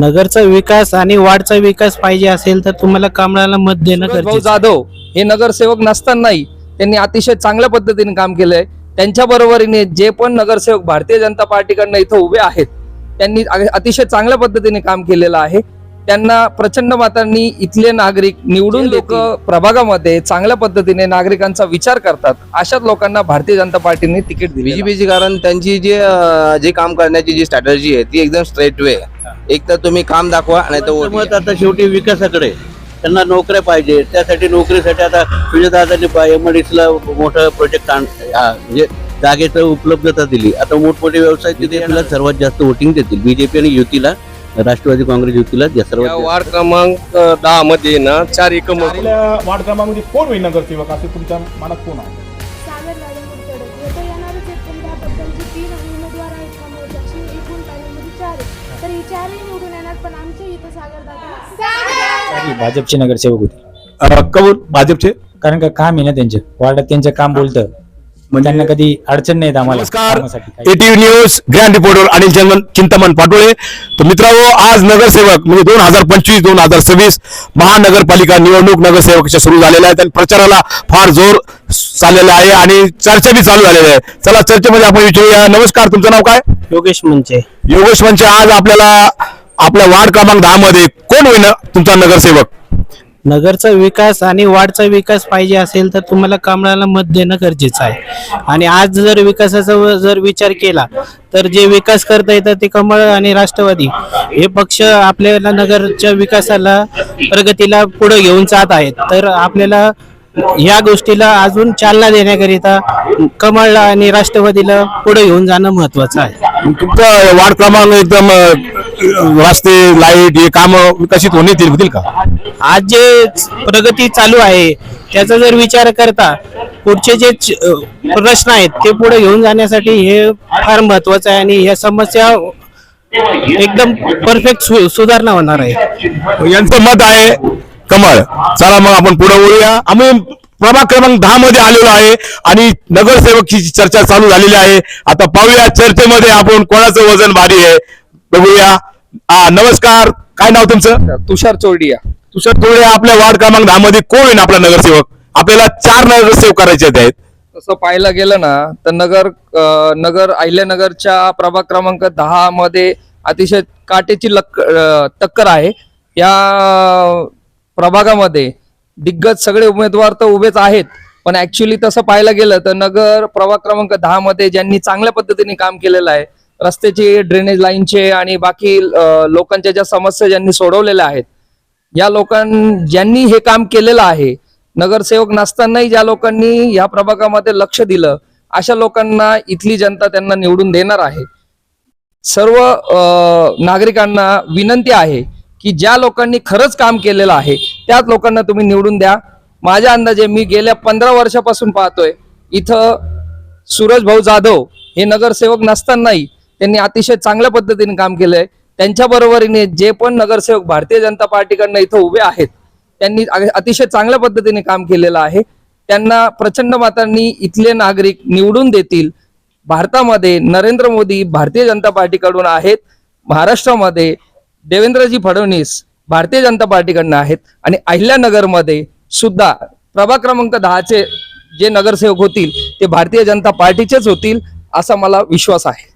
नगरचा विकास आणि वाढचा विकास पाहिजे असेल तर तुम्हाला कमळाला मत देणं भाऊ गरजेचं जाधव हे नगरसेवक नसतानाही त्यांनी अतिशय चांगल्या पद्धतीने काम केलंय. त्यांच्या बरोबरीने जे पण नगरसेवक भारतीय जनता पार्टीकडनं इथं उभे आहेत त्यांनी अतिशय चांगल्या पद्धतीने काम केलेलं आहे. त्यांना प्रचंड मतांनी इथले नागरिक निवडून लोक प्रभागामध्ये चांगल्या पद्धतीने नागरिकांचा विचार करतात. अशाच लोकांना भारतीय जनता पार्टीने तिकीट दिली. बीजेपीची कारण त्यांची जे काम करण्याची जी स्ट्रॅटर्जी आहे ती एकदम स्ट्रेट वे. एक तर तुम्ही काम दाखवा नाही तर मत आता शेवटी विकासाकडे. त्यांना नोकऱ्या पाहिजे, त्यासाठी नोकरीसाठी आता सुजयदादांनी एमआयडीसीला मोठं प्रोजेक्ट म्हणजे जागेचं उपलब्धता दिली. आता मोठमोठे व्यवसाय तिथे आपल्याला सर्वात जास्त वोटिंग देतील. बीजेपी आणि युतीला, राष्ट्रवादी काँग्रेस युतीला सर्वात. वार्ड क्रमांक 10 मध्ये ना 4 एकम वार्ड क्रमांकामध्ये कोण होईल नगरसेवक असे तुमच्या मनात कोण आहे? सागर राजेंद्र तडक हे तर येणारच आहेत, पण त्याबद्दलचे 3 उमेदवार आहेत त्यामुळे त्याची एकूण पॅनलमध्ये 4 आहेत, तर ही 4ही निवडून येणार. पण आमच्या इथं सागर दादा भाजपचे नगरसेवक होते. कबूल भाजपचे. कारण का काम आहे ना त्यांचे, वार्डात त्यांचं काम बोलतं, मग त्यांना कधी अडचण नाही आम्हाला नमस्कार, कामासाठी काही. ATV news grand reporter Anil Chintaman Patole. तर मित्रांनो, आज नगरसेवक म्हणजे 2025-2026 महानगरपालिका निवडणूक नगरसेवकाच्या सुरू झालेल्या आहेत आणि प्रचाराला फार जोर चाललेला आहे आणि चर्चा बी चालू झालेली आहे. चला चर्चेमध्ये आपण विचारूया. नमस्कार, तुमचं नाव काय? योगेश मंचे. योगेश म्हणजे आज आपल्याला आपल्या वार्ड क्रमांक 10 मध्ये कोण होईल तुमचा नगरसेवक? नगरचा विकास आणि वाढचा विकास पाहिजे असेल तर तुम्हाला कमळाला मत देणं गरजेचं आहे. आणि आज जर विकासाचा जर विचार केला तर जे विकास करता येतं ते कमळ आणि राष्ट्रवादी हे पक्ष आपल्याला नगरच्या विकासाला, प्रगतीला पुढे घेऊन जात आहेत. तर आपल्याला या गोष्टीला अजून चालना देण्याकरिता कमळला आणि राष्ट्रवादीला पुढे घेऊन जाणं महत्वाचं आहे. तुमचा वार्ड क्रमांक एकदम रस्ते, लाईट हे काम विकसित होतील का? आज जे प्रगती चालू आहे त्याचा जर विचार करता पुढचे जे प्रश्न आहेत ते पुढे घेऊन जाण्यासाठी हे फार महत्वाचं आहे आणि या समस्या एकदम परफेक्ट सुधारणा होणार आहे. यांचं मत आहे कमळ. चला मग आपण पुढे बोलूया. आम्ही प्रभाग क्रमांक 10 मध्ये आलेलो आहे आणि नगरसेवकची चर्चा चालू झालेली आहे. आता पाहूया चर्चेमध्ये आपण कोणाचं वजन भारी आहे बघूया. नमस्कार, काय नाव तुमचं? तुषार चोरडिया. तुषार चोरडिया, आपल्या वार्ड क्रमांक 10 मध्ये कोण आहे आपला नगरसेवक? आपल्याला 4 नगरसेवक करायचे आहेत. तसं पाहायला गेलं ना तर अहिल्यानगरच्या प्रभाग क्रमांक 10 मध्ये अतिशय काटेची टक्कर आहे. या प्रभागामध्ये दिग्गज सगळे उमेदवार तर उभेच आहेत, पण ऍक्च्युली तसं पाहायला गेलं तर नगर प्रभाग क्रमांक 10 मध्ये ज्यांनी चांगल्या पद्धतीने काम केलेलं आहे, रस्त्याचे, ड्रेनेज लाईनचे आणि बाकी लोकांच्या ज्या समस्या ज्यांनी सोडवलेल्या आहेत, या ज्यांनी हे काम केलेलं आहे, नगरसेवक नसतानाही ज्या लोकांनी या प्रभागामध्ये लक्ष दिलं, अशा लोकांना इथली जनता त्यांना निवडून देणार आहे. सर्व नागरिकांना विनंती आहे की ज्या लोकांनी खरंच काम केलेलं आहे त्याच लोकांना तुम्ही निवडून द्या. माझ्या अंदाजे मी गेल्या 15 वर्षापासून पाहतोय इथं सूरज भाऊ जाधव हे नगरसेवक नसतानाही त्यांनी अतिशय चांगल्या पद्धतीने काम केलंय. त्यांच्या बरोबरीने जे पण नगरसेवक भारतीय जनता पार्टीकडनं इथं उभे आहेत त्यांनी अतिशय चांगल्या पद्धतीने काम केलेलं आहे. त्यांना प्रचंड मतांनी इथले नागरिक निवडून देतील. भारतामध्ये नरेंद्र मोदी भारतीय जनता पार्टीकडून आहेत, महाराष्ट्रामध्ये देवेंद्रजी फडणवीस भारतीय जनता पार्टीकडनं आहेत आणि अहिल्यानगरमध्ये सुद्धा प्रभाग क्रमांक 10चे जे नगरसेवक होतील ते भारतीय जनता पार्टीचेच होतील असा मला विश्वास आहे.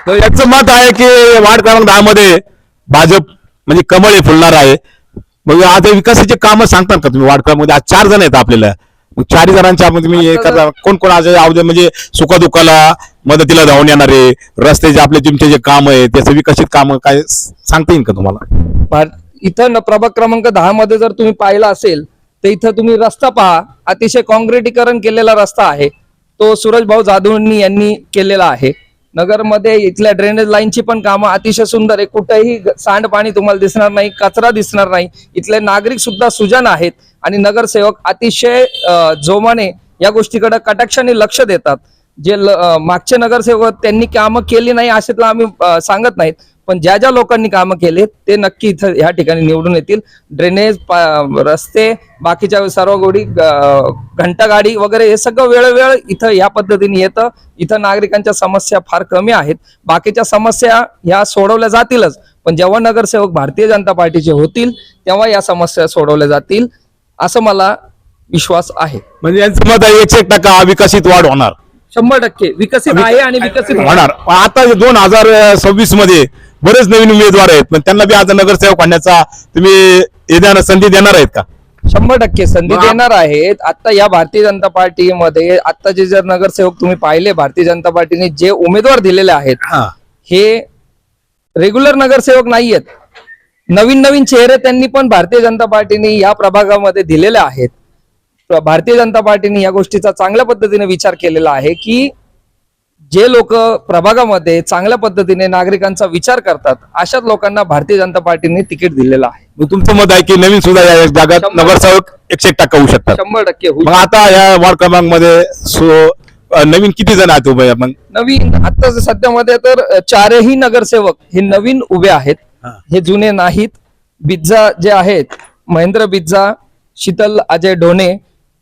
तर याचं मत आहे की वार्ड क्रमांक 10 मध्ये भाजप म्हणजे कमळ हे फुलणार आहे. मग आता विकासाचे कामं सांगतात का तुम्ही? वार्ड क्रमांक 4 जण आहेत आपल्याला, मग 4 जणांच्या तुम्ही कोण कोण आज म्हणजे सुखदुःखाला मदतीला धावून येणारे, रस्त्याचे आपले तुमचे जे काम आहे त्याचे विकसित काम काय सांगता येईल का तुम्हाला? इथं प्रभाग क्रमांक 10 मध्ये जर तुम्ही पाहिला असेल तर इथं तुम्ही रस्ता पहा, अतिशय काँक्रिटीकरण केलेला रस्ता आहे, तो सूरज भाऊ जाधवांनी यांनी केलेला आहे. नगरमध्ये इथल्या ड्रेनेज लाईनची पण कामं अतिशय सुंदर आहे. कुठेही सांडपाणी तुम्हाला दिसणार नाही, कचरा दिसणार नाही. इथले नागरिक सुद्धा सुजाण आहेत आणि नगरसेवक अतिशय जोमाने या गोष्टीकडे कटाक्षाने लक्ष देतात. जे मागचे नगरसेवक त्यांनी कामं केली नाही अशातला आम्ही सांगत नाहीत, पण ज्या ज्या लोकांनी कामं केले ते नक्की इथं ह्या ठिकाणी निवडून येतील. ड्रेनेज, रस्ते, बाकीच्या सर्व गोडी, घंटागाडी वगैरे हे सगळं वेळोवेळ इथं ह्या पद्धतीने येतं. इथं नागरिकांच्या समस्या फार कमी आहेत. बाकीच्या समस्या ह्या सोडवल्या जातीलच, पण जेव्हा नगरसेवक भारतीय जनता पार्टीचे होतील तेव्हा या समस्या सोडवल्या जातील असं मला विश्वास आहे. म्हणजे यांचं मत आहे 100% विकसित वाढ होणार 100% विकसित आहे आणि विकसित होणार. आता 2026 मध्ये बरेच नवीन उमेदवार आहेत, पण त्यांना बी आता नगरसेवक होण्याचा तुम्ही येण्याला संधी देणार आहेत का? 100% संधी देणार आहेत. आता या भारतीय जनता पार्टीमध्ये आताचे जर नगरसेवक तुम्ही पाहिले, भारतीय जनता पार्टीने जे उमेदवार दिलेले आहेत हे रेग्युलर नगरसेवक नाहीयेत. नवीन नवीन चेहरे त्यांनी पण भारतीय जनता पार्टीने या प्रभागामध्ये दिलेले आहेत. भारतीय जनता पार्टीने या गोष्टीचा चांगल्या पद्धतीने विचार केलेला आहे की जे लोक प्रभागामध्ये चांगल्या पद्धतीने नागरिकांचा विचार करतात अशाच लोकांना भारतीय जनता पार्टीने तिकीट दिलेलं आहे. मग तुमचं मत आहे की नवीन सुद्धा या जागात नगरसेवक 100% होऊ शकतात? 100% होईल. मग आता या वार्ड क्रमांकमध्ये नवीन किती जण आहेत उभे? मग नवीन आता सध्यामध्ये तर 4ही नगरसेवक हे नवीन उभे आहेत, हे जुने नाहीत. बिज्जा जे आहेत, महेंद्र बिज्जा, शीतल अजय ढोणे,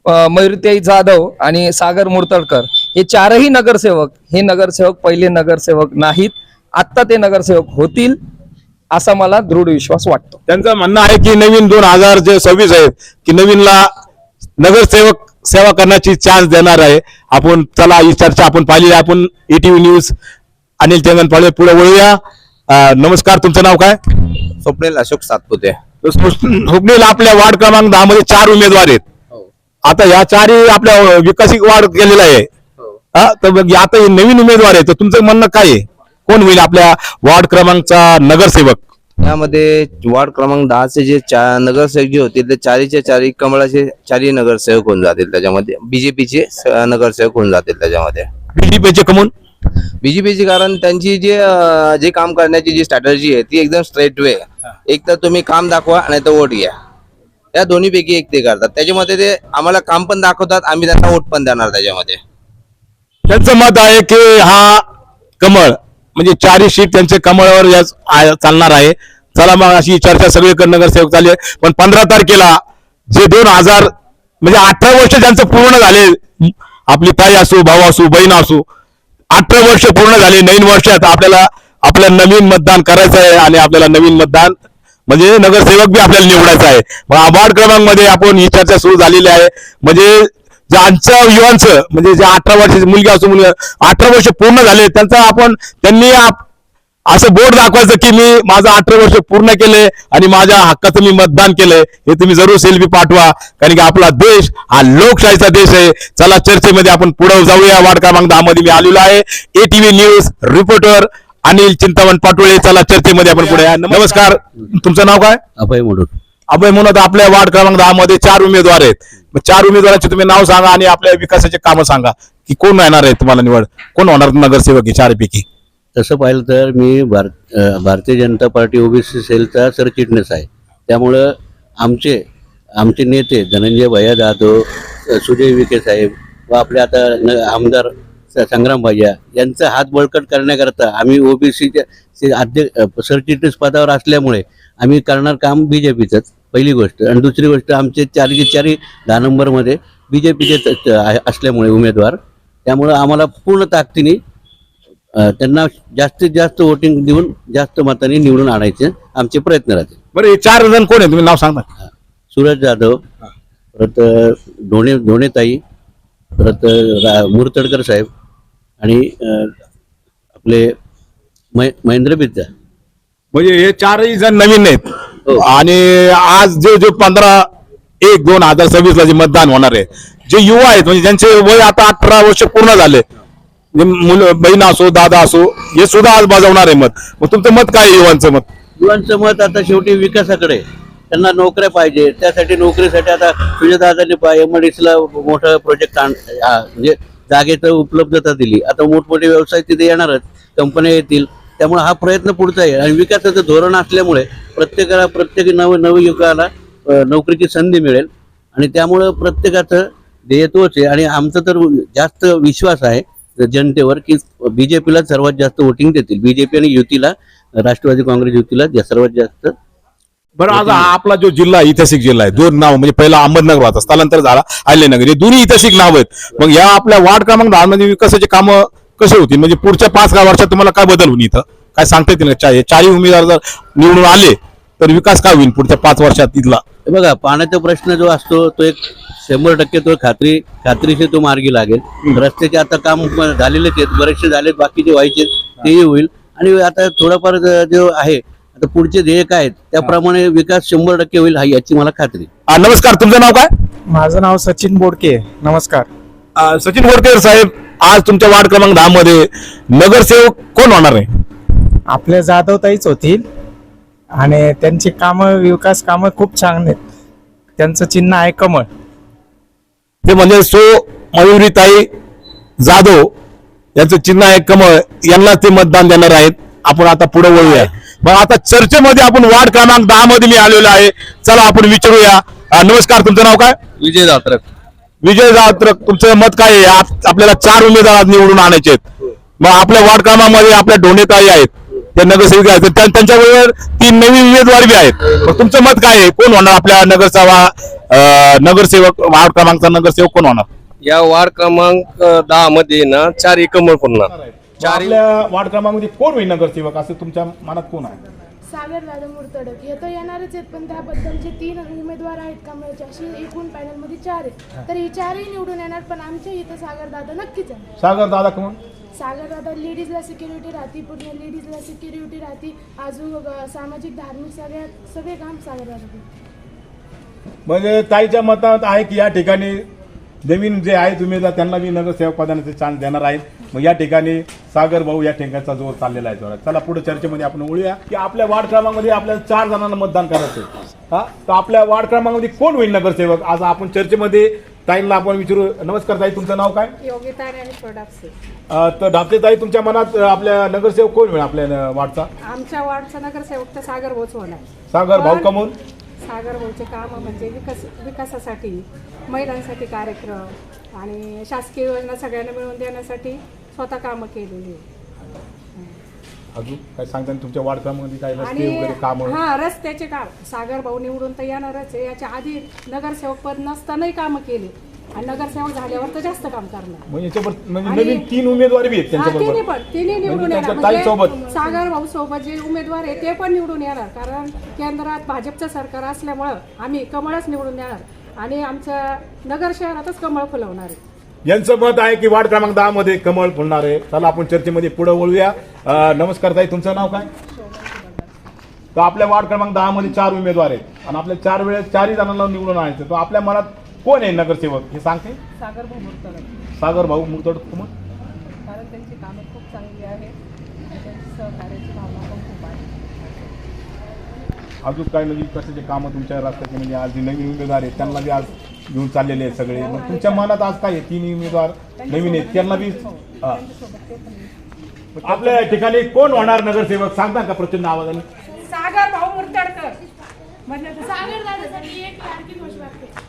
मयुरताई जाधव आणि सागर मुर्तडकर हे 4ही नगरसेवक हे नगरसेवक पहिले नगरसेवक नाहीत. आता ते नगरसेवक होतील असा मला दृढ विश्वास वाटतो. त्यांचं म्हणणं आहे की नवीन 2026 आहेत की नवीनला नगरसेवक सेवा करण्याची चान्स देणार आहे. आपण चला ही चर्चा आपण पाहिली. आपण ATV न्यूज अनिल चंदनपाळे पुढे वळूया. नमस्कार, तुमचं नाव काय? स्वप्नील अशोक सातपुते. स्वप्नील, आपल्या वार्ड क्रमांक 10 मध्ये 4 उमेदवार आहेत. आता या 4ही आपल्या विकसित वाढ केलेला आहे. तर मग आता हे नवीन उमेदवार आहे, तर तुमचं म्हणणं काय आहे? कोण होईल आपल्या वार्ड क्रमांकचा नगरसेवक? यामध्ये वार्ड क्रमांक 10चे जे नगरसेवक जे होतील ते 4च्या 4 कमळाचे 4ही नगरसेवक होऊन जातील. त्याच्यामध्ये बीजेपीचे नगरसेवक होऊन जातील. त्याच्यामध्ये बीजेपीचे कमून बीजेपीची कारण त्यांची जे काम करण्याची जी स्ट्रॅटर्जी आहे ती एकदम स्ट्रेट वे. एक तर तुम्ही काम दाखवा आणि तर वोट घ्या. या दोन्हीपैकी एक ते करतात. त्याच्यामध्ये ते आम्हाला काम पण दाखवतात, आम्ही त्यांना वोट पण देणार. त्याच्यामध्ये त्यांचं मत आहे की हा कमळ म्हणजे 4ही सीट त्यांचे कमळावर चालणार आहे. चला मग अशी चर्चा सगळीकडे नगरसेवक चालली आहे. पण 15 तारखेला जे 2000 म्हणजे 18 वर्ष ज्यांचं पूर्ण झाले, आपली ताई असो, भाऊ असो, बहीण असो, 18 वर्ष पूर्ण झाले. नवीन वर्षात आपल्याला आपलं नवीन मतदान करायचं आहे आणि आपल्याला नवीन मतदान म्हणजे नगरसेवक बी आपल्याला निवडायचा आहे. मग वार्ड क्रमांक मध्ये आपण ही चर्चा सुरू झालेली आहे. म्हणजे ज्यांचं युवांचं म्हणजे जे 18 वर्षाची मुलगी असो, मुलगा 18 वर्ष पूर्ण झाले त्यांनी असं बोर्ड दाखवायचं की मी माझं 18 वर्ष पूर्ण केले आणि माझ्या हक्काचं मी मतदान केलंय. हे तुम्ही जरूर सेल्फी पाठवा, कारण की आपला देश हा लोकशाहीचा देश आहे. चला चर्चेमध्ये आपण पुढे जाऊया. वार्ड क्रमांक 10 मध्ये मी आलेलो आहे. ATV news reporter Anil Chintaman Patole. चला चर्चेमध्ये आपण पुढे. नमस्कार, तुमचं नाव काय? अभय म्हणून. अभय म्हणून. आपल्या वार्ड क्रमांक 10 मध्ये 4 उमेदवार आहेत. 4 उमेदवारांचे तुम्ही नाव सांगा आणि आपल्या विकासाचे कामं सांगा की कोण येणार आहे तुम्हाला निवड, कोण होणार नगरसेवक ही 4 पैकी? तसं पाहिलं तर मी भारतीय जनता पार्टी OBC सेलचा सरचिटणीस आहे. त्यामुळं आमचे नेते धनंजय भैया जाधव, सुजय विखे साहेब व आपले आता आमदार संग्राम भैया यांचा हात बळकट करण्याकरता आम्ही OBCच्या अध्यक्ष सरचिटणीस पदावर असल्यामुळे आम्ही करणार काम बीजेपीचंच, पहिली गोष्ट. आणि दुसरी गोष्ट, आमचे 4 10 नंबरमध्ये बीजेपीचे असल्यामुळे उमेदवार, त्यामुळं आम्हाला पूर्ण ताकदीने त्यांना जास्तीत जास्त वोटिंग देऊन जास्त मतांनी निवडून आणायचे आमचे प्रयत्न राहतील. बरं, हे 4 जण कोण आहे तुम्ही नाव सांगा? सूरज जाधव, परत ढोणेताई, परत मुर्तडकर साहेब आणि आपले महेंद्र बिद्जा. म्हणजे हे 4ही जण नवीन आहेत. हो. आणि आज जो 15/1/2026 ला जे मतदान होणार आहे, जे युवा आहेत म्हणजे ज्यांचे वय आता 18 वर्ष पूर्ण झाले, मुलं बहीण असो, दादा असो, हे सुद्धा आज बजावणार आहे मत. मग तुमचं मत काय आहे युवांचं मत? युवांचं मत आता शेवटी विकासाकडे. त्यांना नोकऱ्या पाहिजे. त्यासाठी नोकरीसाठी आता सुजयदादांनी MIDCला मोठं प्रोजेक्ट म्हणजे जागेचं उपलब्धता दिली. आता मोठमोठे व्यवसाय तिथे येणारच, कंपन्या येतील. त्यामुळे हा प्रयत्न पुढचा आहे. आणि विकासाचं धोरण असल्यामुळे प्रत्येक नवयुवकाला नोकरीची संधी मिळेल. आणि त्यामुळं प्रत्येकाचं ध्येय तोच आहे. आणि आमचा तर जास्त विश्वास आहे जनतेवर की बीजेपीला सर्वात जास्त वोटिंग देतील. बीजेपी आणि युतीला, राष्ट्रवादी काँग्रेस युतीला सर्वात जास्त. बरं, आज आपला जो जिल्हा ऐतिहासिक जिल्हा आहे, 2 नाव म्हणजे पहिला अहमदनगर होता, स्थलांतर झाला अहिल्यानगर, हे दोन्ही ऐतिहासिक नाव आहेत. मग या आपल्या वार्ड क्रमांक 10 मध्ये विकासाचे कामं कसे होतील? म्हणजे पुढच्या 5 वर्षात तुम्हाला काय बदल होईल, इथं काय सांगता येतील का? हे चारही उमेदवार जर निवडून आले तर विकास काय होईल पुढच्या 5 वर्षात इथला? हे बघा, पाण्याचा प्रश्न जो असतो तो एक 100% तो खात्रीशी तो मार्गी लागेल. रस्त्याचे आता काम झालेलेच आहेत, बरेचसे झालेत, बाकीचे व्हायचे तेही होईल. आणि आता थोडंफार जो आहे आता पुढचे ध्येय काय आहेत त्याप्रमाणे विकास 100% होईल याची मला खात्री. नमस्कार, तुमचं नाव काय? माझं नाव सचिन बोडके. नमस्कार. सचिन बोरकर साहेब, आज तुमच्या वार्ड क्रमांक 10 मध्ये नगरसेवक कोण होणार आहे? आपल्या जाधवताईच होतील आणि त्यांची कामं, विकास कामं खूप छान आहेत. त्यांचं चिन्ह आहे कमळ. ते म्हणजे मयुरीताई जाधव यांचं चिन्ह आहे कमळ, यांना ते मतदान देणार आहेत. आपण आता पुढे वळूया. मग आता चर्चेमध्ये आपण वार्ड क्रमांक 10 मध्ये मी आलेलो आहे. चला आपण विचारूया. नमस्कार, तुमचं नाव काय? विजय जात्रक. विजय जाधव, तुमचं मत काय आहे? आपल्याला 4 उमेदवार निवडून आणायचे आहेत. मग आपल्या वार्ड क्रमांकामध्ये आपल्या ढोणेताई आहेत, त्या नगरसेविका आहेत, त्यांच्याबरोबर 3 नवीन उमेदवार बी आहेत. मग तुमचं मत काय आहे? कोण होणार आपल्या नगरसेवक वार्ड क्रमांकचा नगरसेवक कोण होणार? या वार्ड क्रमांक 10 मध्ये ना 4 कमळ पडणार. आपल्या वार्ड क्रमांकामध्ये कोण होईल नगरसेवक असं तुमच्या मनात कोण आहे? सागर दादा मुर्तडक हे तर येणारच आहेत, पण त्याबद्दल जे 3 उमेदवार आहेत कमळचे, अशी एकूण पॅनलमध्ये 4 आहेत, तर हे 4ही निवडून येणार. पण आमच्या इथं सागर दादा नक्कीच आहे. सागर दादा कोण? सागर दादा लेडीजला सिक्युरिटी राहते, पूर्ण लेडीजला सिक्युरिटी राहते, अजून सामाजिक धार्मिक सगळे काम सागर दादा. म्हणजे ताईच्या मतात आहे की या ठिकाणी नवीन जे आहेत उमेदवार त्यांना मी नगरसेवक पदाचे चान्स देणार आहेत. मग या ठिकाणी सागर भाऊ या ठिकाणचा जोर चाललेला आहे. चला पुढे चर्चेमध्ये आपण वळूया की आपल्या वार्ड क्रमांकामध्ये आपल्याला 4 जणांना मतदान करायचं आहे. तर आपल्या वार्ड क्रमांकामध्ये कोण होईल नगरसेवक आज आपण चर्चेमध्ये ताईंना आपण विचारू. नमस्कार ताई, तुमचं नाव काय? योगिता आणि प्रोडक्ट्स. तर धापते ताई, तुमच्या मनात आपल्या नगरसेवक कोण होईल आपल्या वार्डचा? आमच्या वार्डचा नगरसेवक तर सागर भाऊच होणार. सागर भाऊ कमून? सागर भाऊचे काम म्हणजे विकासासाठी, महिलांसाठी कार्यक्रम आणि शासकीय योजना सगळ्यांना मिळवून देण्यासाठी स्वतः कामं केलेली. अजून काय सांगता तुमच्या वार्ड क्रमांकामध्ये काय रस्ते वगैरे काम? हा, रस्त्याचे काम सागर भाऊ निवडून तर येणारच आहे. याच्या आधी नगरसेवक पद नसतानाही कामं केली आणि नगरसेवक झाल्यावर तर जास्त काम करणार. म्हणजे नवीन 3 उमेदवार बी आहेत त्यांच्याबरोबर. तिन्ही निवडून येणार. ताईसोबत सागर भाऊ सोबत जे उमेदवार आहे ते पण निवडून येणार, कारण केंद्रात भाजपचं सरकार असल्यामुळं आम्ही कमळच निवडून येणार आणि आमच्या नगर शहरातच कमळ फुलवणार आहे. यांचं मत आहे की वार्ड क्रमांक 10 मध्ये कमळ फुलणार आहे. चला आपण चर्चेमध्ये पुढे वळूया. नमस्कार ताई, तुमचं नाव काय? तर आपल्या वार्ड क्रमांक 10 मध्ये 4 उमेदवार आहेत आणि आपल्या 4 वेळेस 4ही जणांना निवडून आणायचं. तर आपल्या मनात कोण आहे नगरसेवक हे सांगते? सागर भाऊ मुर्तडक. सागर भाऊ मुर्तडक. मग कारण त्यांची कामं खूप चांगली आहेत, त्यांची सहकार्याची भावना पण खूप आहे. अजून काय म्हणजे कशाचे कामं तुमच्या रस्त्याचे म्हणजे आज जे नवीन उमेदवार आहेत त्यांना बी आज घेऊन चाललेले आहेत सगळे. मग तुमच्या मनात आज काय आहे? 3 उमेदवार नवीन आहेत त्यांना बी आपल्या ठिकाणी कोण होणार नगरसेवक सांगता का प्रचंड आवाजाने? सागर भाऊ मुर्तडकर. म्हणजे सागर दादासाठी एक लाडकी घोषणा करते.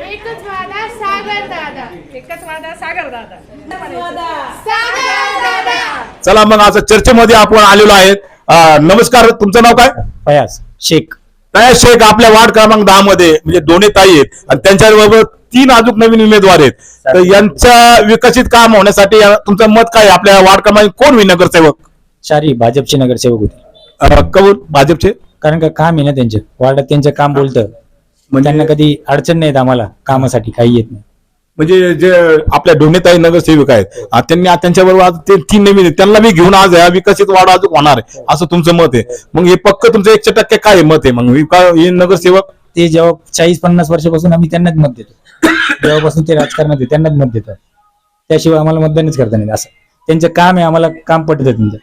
एकच वादा सागर दादा. एकच वादा सागर दादा. सागर दादा. चला मग आज चर्चेमध्ये आपण आलेलो आहेत. नमस्कार, तुमचं नाव काय? फयाज शेख. फयाज शेख, आपल्या वार्ड क्रमांक 10 मध्ये म्हणजे ढोणेताई आहेत आणि त्यांच्याबरोबर 3 अजून नवीन उमेदवार आहेत. तर यांच्या विकसित काम होण्यासाठी तुमचं मत काय? आपल्या वार्ड क्रमांक कोण होईल नगरसेवक? 4 भाजपचे नगरसेवक होते. कबूल भाजपचे? कारण का काम आहे ना त्यांचे, वार्डात त्यांचं काम बोलतं. त्यांना कधी अडचण नाहीत, आम्हाला कामासाठी काही येत नाही. म्हणजे जे आपल्या ढोणेताई नगरसेविका आहेत त्यांनी त्यांच्याबरोबर आज ते 3 नवीन आहेत, त्यांना मी घेऊन आज या विकसित वार्ड अजून होणार आहे असं तुमचं मत आहे. मत हे पक्क तुमचं 100% काय मत आहे? मग हे नगरसेवक ते जेव्हा 40-50 वर्षापासून आम्ही त्यांनाच मत देतो. जेव्हापासून ते राजकारणात त्यांनाच मत देतो, त्याशिवाय आम्हाला मतदानच करता नाही. असं त्यांचं काम आहे, आम्हाला काम पटतं त्यांचं.